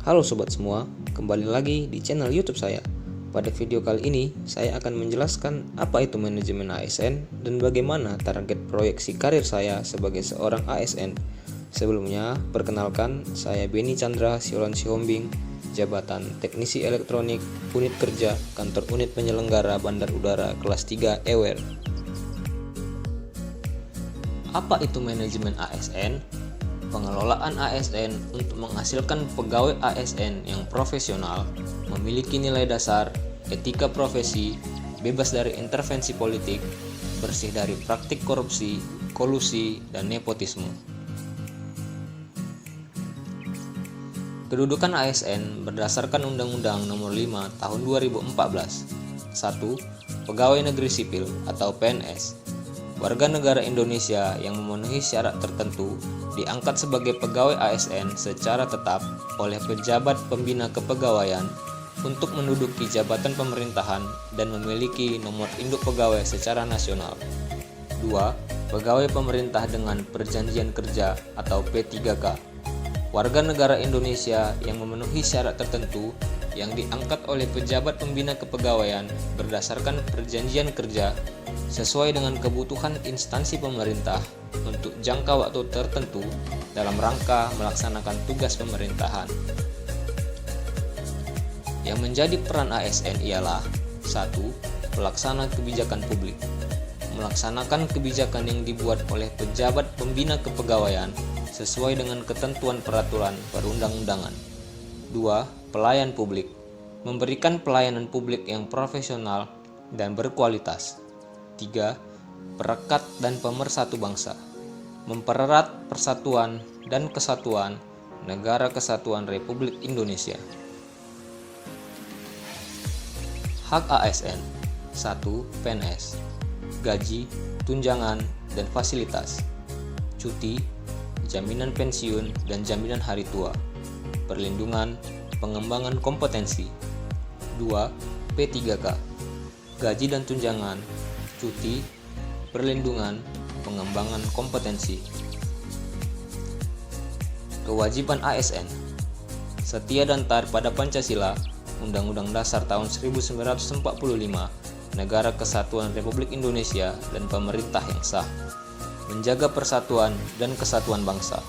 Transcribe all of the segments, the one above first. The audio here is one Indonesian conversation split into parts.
Halo sobat semua, kembali lagi di channel YouTube saya. Pada video kali ini, saya akan menjelaskan apa itu manajemen ASN dan bagaimana target proyeksi karir saya sebagai seorang ASN. Sebelumnya, perkenalkan, saya Beni Chandra Siolan Sihombing, jabatan Teknisi Elektronik, Unit Kerja, Kantor Unit Penyelenggara Bandar Udara kelas 3 EWER. Apa itu manajemen ASN? Pengelolaan ASN untuk menghasilkan pegawai ASN yang profesional, memiliki nilai dasar, etika profesi, bebas dari intervensi politik, bersih dari praktik korupsi, kolusi, dan nepotisme. Kedudukan ASN berdasarkan Undang-Undang Nomor 5 Tahun 2014. 1. Pegawai Negeri Sipil atau PNS. Warga negara Indonesia yang memenuhi syarat tertentu diangkat sebagai pegawai ASN secara tetap oleh pejabat pembina kepegawaian untuk menduduki jabatan pemerintahan dan memiliki nomor induk pegawai secara nasional. 2. Pegawai pemerintah dengan perjanjian kerja atau P3K. Warga negara Indonesia yang memenuhi syarat tertentu yang diangkat oleh pejabat pembina kepegawaian berdasarkan perjanjian kerja sesuai dengan kebutuhan instansi pemerintah untuk jangka waktu tertentu dalam rangka melaksanakan tugas pemerintahan. Yang menjadi peran ASN ialah 1. Pelaksana kebijakan publik. Melaksanakan kebijakan yang dibuat oleh pejabat pembina kepegawaian sesuai dengan ketentuan peraturan perundang-undangan. 2. Pelayan publik. Memberikan pelayanan publik yang profesional dan berkualitas. 3. Perekat dan pemersatu bangsa. Mempererat persatuan dan kesatuan Negara Kesatuan Republik Indonesia. Hak ASN. 1. PNS. Gaji, tunjangan, dan fasilitas. Cuti, jaminan pensiun dan jaminan hari tua. Perlindungan, pengembangan kompetensi. 2. P3K. Gaji dan tunjangan, cuti, perlindungan, pengembangan kompetensi. Kewajiban ASN. Setia dan taat pada Pancasila, Undang-Undang Dasar tahun 1945, Negara Kesatuan Republik Indonesia, dan pemerintah yang sah. Menjaga persatuan dan kesatuan bangsa.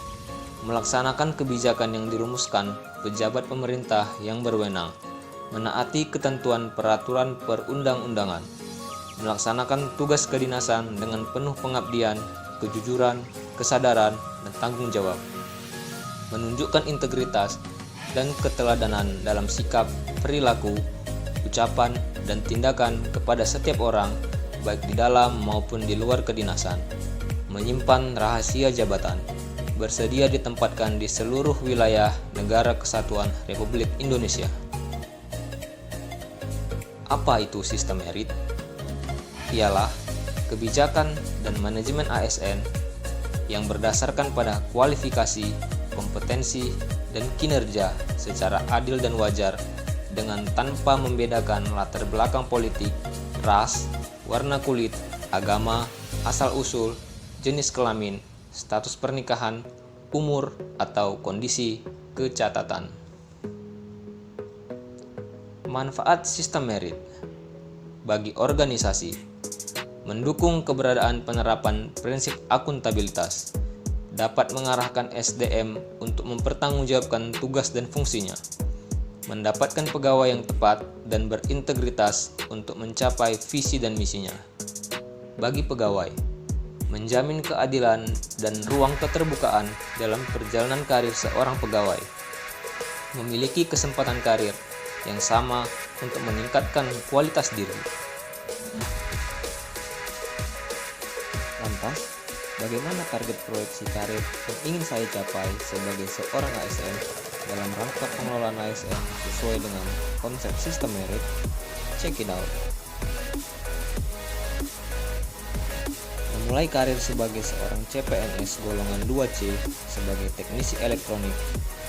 Melaksanakan kebijakan yang dirumuskan pejabat pemerintah yang berwenang. Menaati ketentuan peraturan perundang-undangan. Melaksanakan tugas kedinasan dengan penuh pengabdian, kejujuran, kesadaran, dan tanggung jawab. Menunjukkan integritas dan keteladanan dalam sikap, perilaku, ucapan, dan tindakan kepada setiap orang, baik di dalam maupun di luar kedinasan. Menyimpan rahasia jabatan. Bersedia ditempatkan di seluruh wilayah Negara Kesatuan Republik Indonesia. Apa itu sistem merit? Ialah kebijakan dan manajemen ASN yang berdasarkan pada kualifikasi, kompetensi, dan kinerja secara adil dan wajar dengan tanpa membedakan latar belakang politik, ras, warna kulit, agama, asal-usul, jenis kelamin, status pernikahan, umur, atau kondisi kecatatan. Manfaat sistem merit bagi organisasi. Mendukung keberadaan penerapan prinsip akuntabilitas, dapat mengarahkan SDM untuk mempertanggungjawabkan tugas dan fungsinya, mendapatkan pegawai yang tepat dan berintegritas untuk mencapai visi dan misinya. Bagi pegawai, menjamin keadilan dan ruang keterbukaan dalam perjalanan karir seorang pegawai, memiliki kesempatan karir yang sama untuk meningkatkan kualitas diri. Lantas, bagaimana target proyeksi karir yang ingin saya capai sebagai seorang ASN dalam rangka pengelolaan ASN sesuai dengan konsep sistem merit? Check it out. Memulai karir sebagai seorang CPNS golongan 2C sebagai teknisi elektronik,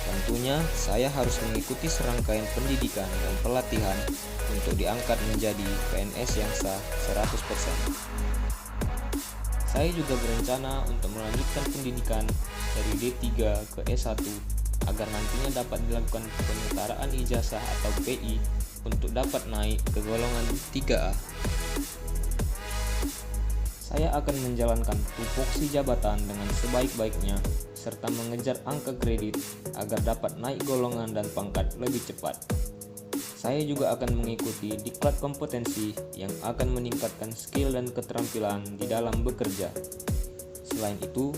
tentunya saya harus mengikuti serangkaian pendidikan dan pelatihan untuk diangkat menjadi PNS yang sah 100%. Saya juga berencana untuk melanjutkan pendidikan dari D3 ke S1 agar nantinya dapat dilakukan penyetaraan ijazah atau PI untuk dapat naik ke golongan 3A. Saya akan menjalankan tupoksi jabatan dengan sebaik-baiknya serta mengejar angka kredit agar dapat naik golongan dan pangkat lebih cepat. Saya juga akan mengikuti diklat kompetensi yang akan meningkatkan skill dan keterampilan di dalam bekerja. Selain itu,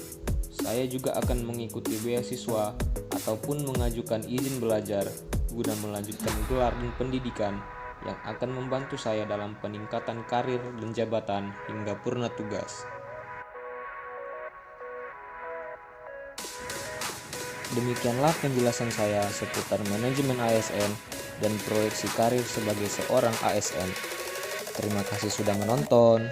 saya juga akan mengikuti beasiswa ataupun mengajukan izin belajar guna melanjutkan gelar dan pendidikan yang akan membantu saya dalam peningkatan karir dan jabatan hingga purna tugas. Demikianlah penjelasan saya seputar manajemen ASN dan proyeksi karir sebagai seorang ASN. Terima kasih sudah menonton.